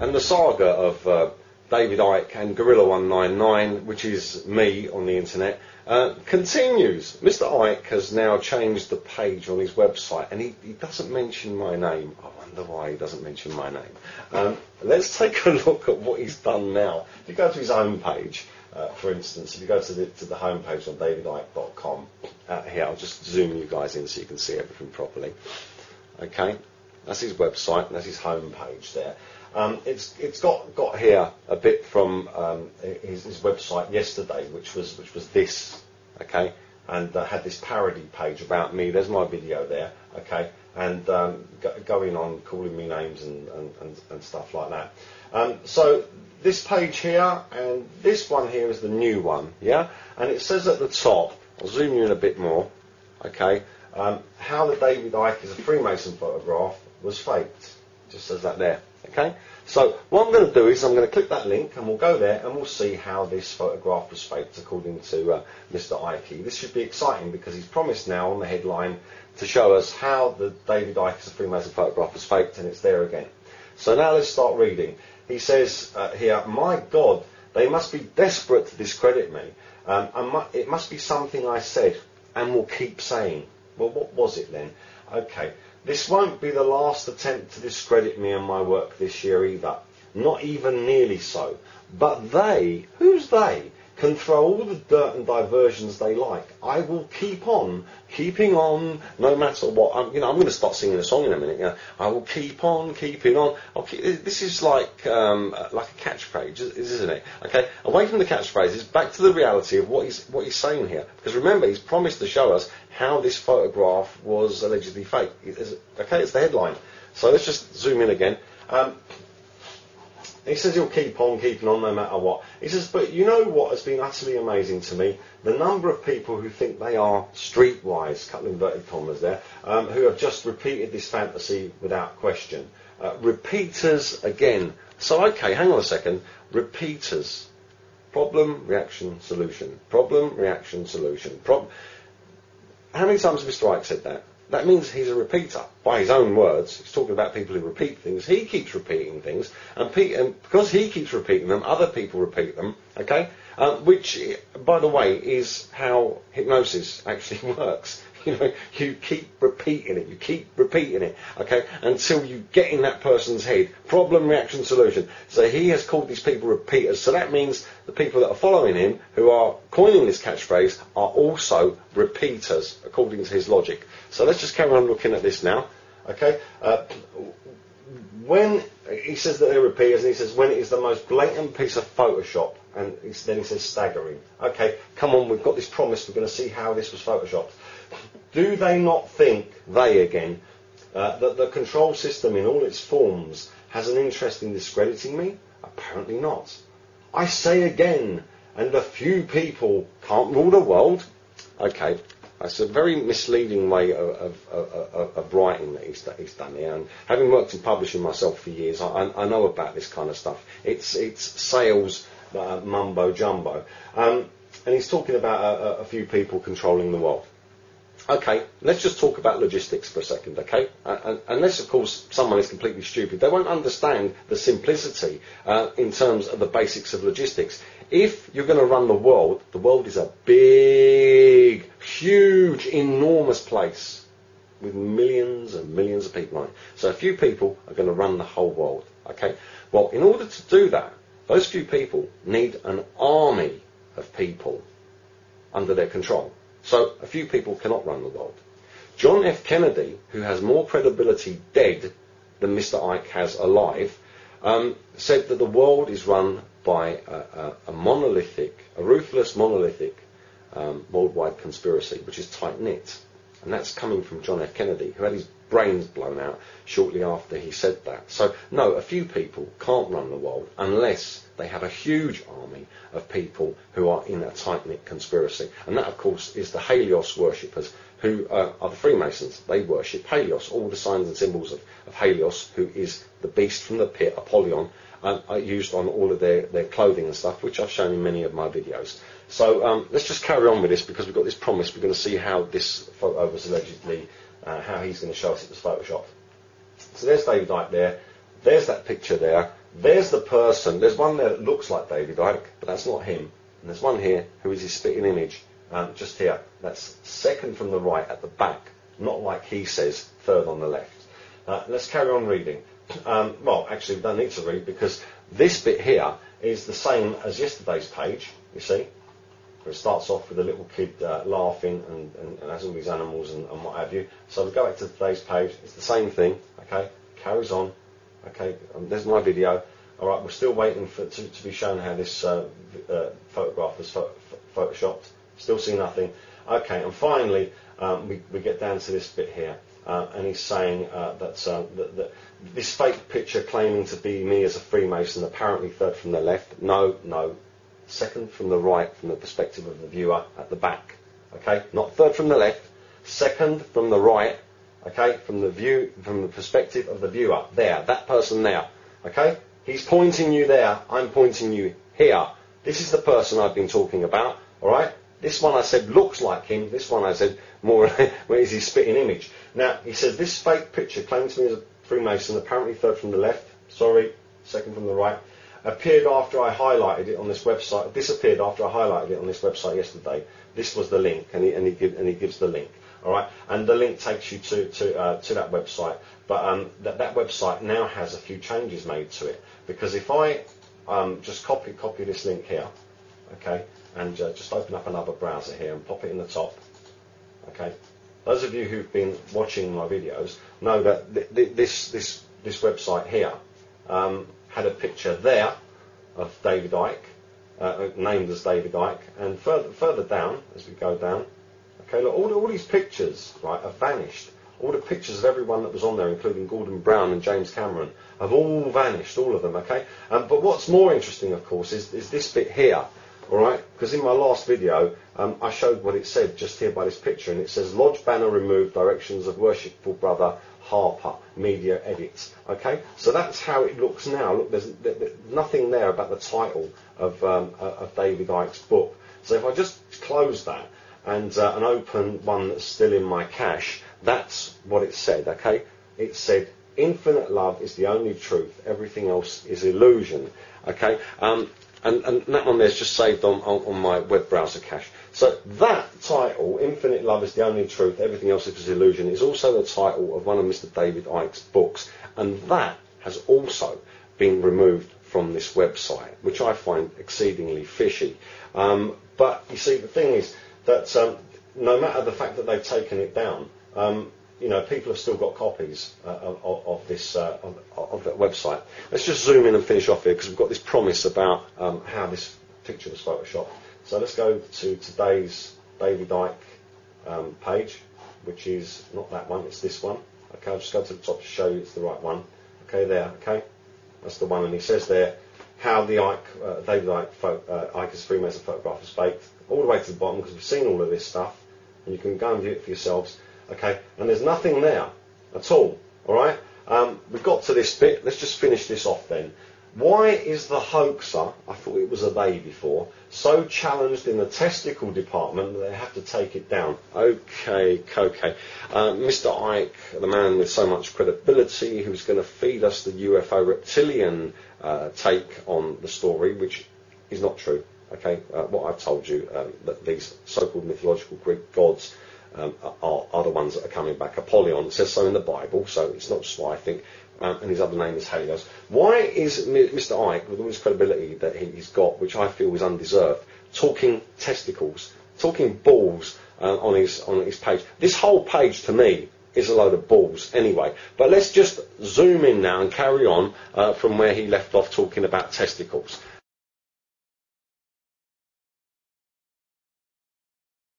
And the saga of David Icke and Gorilla 199, which is me on the internet, continues. Mr. Icke has now changed the page on his website, and he doesn't mention my name. I wonder why he doesn't mention my name. Let's take a look at what he's done now. If you go to his home page, for instance, if you go to the home page on davidicke.com, here, I'll just zoom you guys in so you can see everything properly. Okay, that's his website, and that's his home page there. It's got here a bit from his website yesterday, which was this, okay, and had this parody page about me. There's my video there, okay, and going on calling me names and stuff like that. So this page here and this one here is the new one, yeah, and it says at the top, I'll zoom you in a bit more, okay, how the David Icke is a Freemason photograph was faked. Just says that there. Okay, so what I'm going to do is I'm going to click that link and we'll go there and we'll see how this photograph was faked according to Mr. Icke. This should be exciting because he's promised now on the headline to show us how the David Icke is a Freemason photograph was faked, and it's there again. So now let's start reading. He says here, my God, they must be desperate to discredit me. It must be something I said and will keep saying. Well, what was it then? Okay. This won't be the last attempt to discredit me and my work this year either. Not even nearly so. But they, who's they, can throw all the dirt and diversions they like. I will keep on, keeping on, no matter what. I'm going to start singing a song in a minute. You know, I will keep on, keeping on. This is like a catchphrase, isn't it? Okay, away from the catchphrases, back to the reality of what he's saying here. Because remember, he's promised to show us how this photograph was allegedly fake. Okay, it's the headline. So let's just zoom in again. He says he'll keep on keeping on no matter what. He says, but you know what has been utterly amazing to me? The number of people who think they are streetwise, couple of inverted commas there, who have just repeated this fantasy without question. Repeaters again. So, okay, hang on a second. Repeaters. Problem, reaction, solution. Problem, reaction, solution. How many times has Mr. Icke said that? That means he's a repeater. By his own words, he's talking about people who repeat things. He keeps repeating things, and because he keeps repeating them, other people repeat them, okay? Which, by the way, is how hypnosis actually works. You know, you keep repeating it, okay, until you get in that person's head. Problem, reaction, solution. So he has called these people repeaters. So that means the people that are following him, who are coining this catchphrase, are also repeaters, according to his logic. So let's just carry on looking at this now, okay. When he says that they're repeaters, and he says when it is the most blatant piece of Photoshop, and then he says staggering. Okay, come on, we've got this promise, we're going to see how this was Photoshopped. Do they not think, they again, that the control system in all its forms has an interest in discrediting me? Apparently not. I say again, and a few people can't rule the world. Okay, that's a very misleading way of writing that he's done here. And having worked in publishing myself for years, I know about this kind of stuff. It's sales mumbo jumbo. And he's talking about a few people controlling the world. Okay, let's just talk about logistics for a second, okay? Unless, of course, someone is completely stupid. They won't understand the simplicity in terms of the basics of logistics. If you're going to run the world is a big, huge, enormous place with millions and millions of people on it. So a few people are going to run the whole world, okay? Well, in order to do that, those few people need an army of people under their control. So a few people cannot run the world. John F. Kennedy, who has more credibility dead than Mr. Icke has alive, said that the world is run by a ruthless monolithic worldwide conspiracy, which is tight-knit. And that's coming from John F. Kennedy, who had his brains blown out shortly after he said that. So, no, a few people can't run the world unless they have a huge army of people who are in a tight-knit conspiracy. And that, of course, is the Helios worshippers, who are the Freemasons. They worship Helios, all the signs and symbols of Helios, who is the beast from the pit, Apollyon, are used on all of their clothing and stuff, which I've shown in many of my videos. So let's just carry on with this, because we've got this promise. We're going to see how this photo was allegedly, how he's going to show us it was photoshopped. So there's David Icke there. There's that picture there. There's the person. There's one there that looks like David Icke, but that's not him. And there's one here who is his spitting image, just here. That's second from the right at the back, not like he says, third on the left. Let's carry on reading. Well, actually, we don't need to read because this bit here is the same as yesterday's page, you see. It starts off with a little kid laughing and has all these animals and what have you. So we go back to today's page. It's the same thing, okay? Carries on. Okay, there's my video. All right, we're still waiting to be shown how this photograph was photoshopped. Still see nothing. Okay, and finally we get down to this bit here, and he's saying that this fake picture claiming to be me as a Freemason, apparently third from the left. No, second from the right, from the perspective of the viewer at the back. Okay, not third from the left, second from the right. Okay, from the perspective of the viewer, there, that person there. Okay, he's pointing you there, I'm pointing you here. This is the person I've been talking about. All right, this one I said looks like him. This one I said more where is his spitting image. Now he says this fake picture claimed to me as a Freemason, apparently third from the left. Sorry, second from the right. Appeared after I highlighted it on this website. Disappeared after I highlighted it on this website yesterday. This was the link, and he gives the link. All right, and the link takes you to that website. But that website now has a few changes made to it, because if I just copy this link here, okay, and just open up another browser here and pop it in the top, okay. Those of you who've been watching my videos know that this website here had a picture there of David Icke, named as David Icke, and further down as we go down. Okay, look, all these pictures, right, have vanished. All the pictures of everyone that was on there, including Gordon Brown and James Cameron, have all vanished, all of them, okay? But what's more interesting, of course, is this bit here, all right? Because in my last video, I showed what it said just here by this picture, and it says, Lodge banner removed, directions of worshipful brother Harper, media edits, okay? So that's how it looks now. Look, there's nothing there about the title of David Icke's book. So if I just close that, and open one that's still in my cache, that's what it said, okay? It said, infinite love is the only truth, everything else is illusion, okay? And that one there's just saved on my web browser cache. So that title, infinite love is the only truth, everything else is illusion, is also the title of one of Mr. David Icke's books, and that has also been removed from this website, which I find exceedingly fishy. But you see, the thing is, that no matter the fact that they've taken it down, you know, people have still got copies of that website. Let's just zoom in and finish off here because we've got this promise about how this picture was photoshopped. So let's go to today's David Icke page, which is not that one, it's this one. Okay, I'll just go to the top to show you it's the right one. Okay, there, okay, that's the one, and he says there how the David Icke's Freemason photograph was faked, all the way to the bottom, because we've seen all of this stuff, and you can go and view it for yourselves. Okay, and there's nothing there at all. All right, we've got to this bit. Let's just finish this off then. Why is the hoaxer, I thought it was a they before, so challenged in the testicle department that they have to take it down? Okay. Mr. Icke, the man with so much credibility, who's going to feed us the UFO reptilian take on the story, which is not true. Okay, what I've told you, that these so-called mythological Greek gods are the ones that are coming back. Apollyon says so in the Bible, so it's not just what I think. And his other name is Helios. Why is Mr. Icke, with all his credibility that he's got, which I feel is undeserved, talking testicles, talking balls on his page? This whole page to me is a load of balls anyway. But let's just zoom in now and carry on from where he left off talking about testicles.